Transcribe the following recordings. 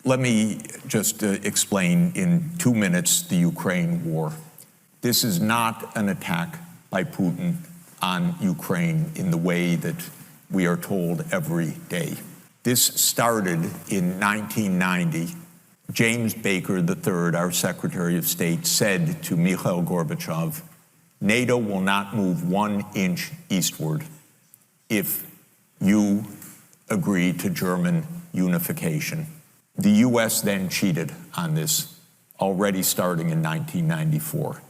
Let me just explain in 2 minutes the Ukraine war. This is not an attack by Putin on Ukraine in the way that we are told every day. This started in 1990. James Baker III, our Secretary of State, said to Mikhail Gorbachev, NATO will not move 1 inch eastward if you agree to German unification. The U.S. then cheated on this, already starting in 1994,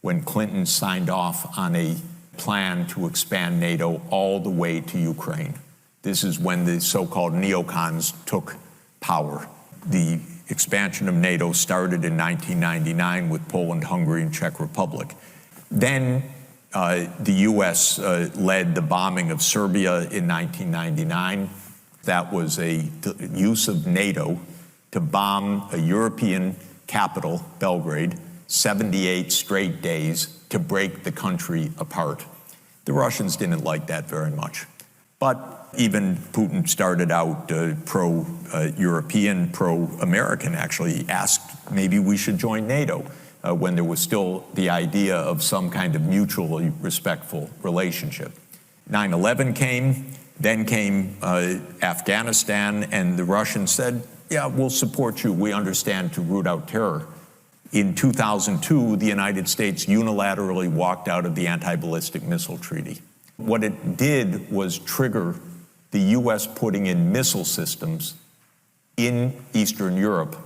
when Clinton signed off on a plan to expand NATO all the way to Ukraine. This is when the so-called neocons took power. The expansion of NATO started in 1999 with Poland, Hungary, and Czech Republic. Then the U.S. led the bombing of Serbia in 1999. That was a use of NATO to bomb a European capital, Belgrade, 78 straight days to break the country apart. The Russians didn't like that very much. But even Putin started out pro-European, pro-American, actually. He asked maybe we should join NATO when there was still the idea of some kind of mutually respectful relationship. 9/11 came, then came Afghanistan, and the Russians said, yeah, we'll support you. We understand to root out terror. In 2002, the United States unilaterally walked out of the anti-ballistic missile treaty. What it did was trigger the U.S. putting in missile systems in Eastern Europe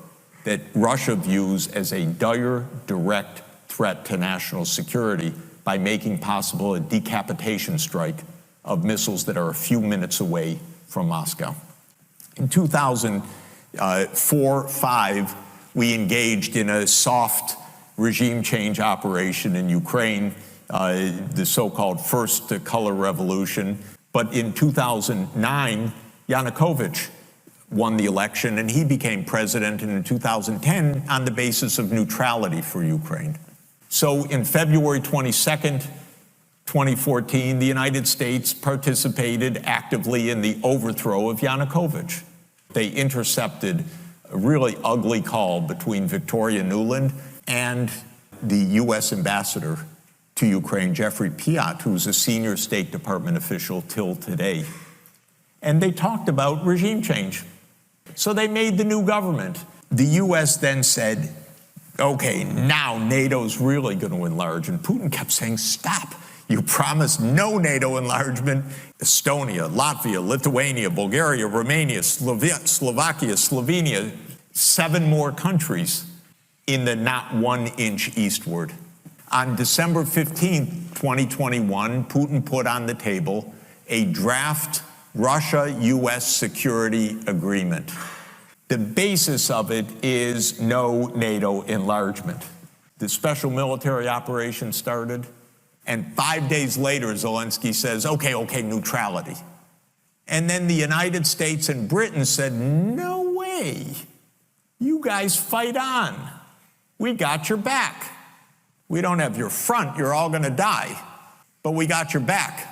that Russia views as a dire, direct threat to national security by making possible a decapitation strike of missiles that are a few minutes away from Moscow. In 2004-05, we engaged in a soft regime change operation in Ukraine, the so-called First Color Revolution. But in 2009, Yanukovych won the election, and he became president in 2010 on the basis of neutrality for Ukraine. So in February 22nd, 2014, the United States participated actively in the overthrow of Yanukovych. They intercepted a really ugly call between Victoria Nuland and the U.S. ambassador to Ukraine, Jeffrey Piat, who's a senior State Department official till today. And they talked about regime change. So they made the new government. The U.S. then said, okay, now NATO's really going to enlarge. And Putin kept saying, stop. You promised no NATO enlargement. Estonia, Latvia, Lithuania, Bulgaria, Romania, Slovakia, Slovenia, 7 more countries in the not 1 inch eastward. On December 15th, 2021, Putin put on the table a draft Russia-U.S. security agreement. The basis of it is no NATO enlargement. The special military operation started, and 5 days later, Zelensky says, okay, neutrality. And then the United States and Britain said, no way. You guys fight on. We got your back. We don't have your front. You're all going to die. But we got your back.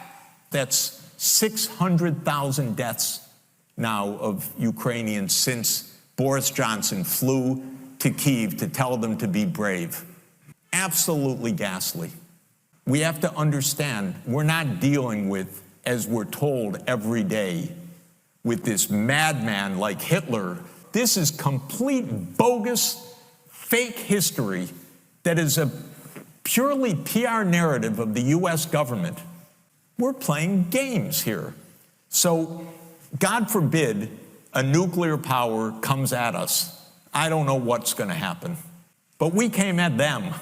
That's 600,000 deaths now of Ukrainians since Boris Johnson flew to Kyiv to tell them to be brave. Absolutely ghastly. We have to understand we're not dealing with, as we're told every day, with this madman like Hitler. This is complete bogus, fake history that is a purely PR narrative of the U.S. government. We're playing games here. So, God forbid a nuclear power comes at us. I don't know what's going to happen. But we came at them.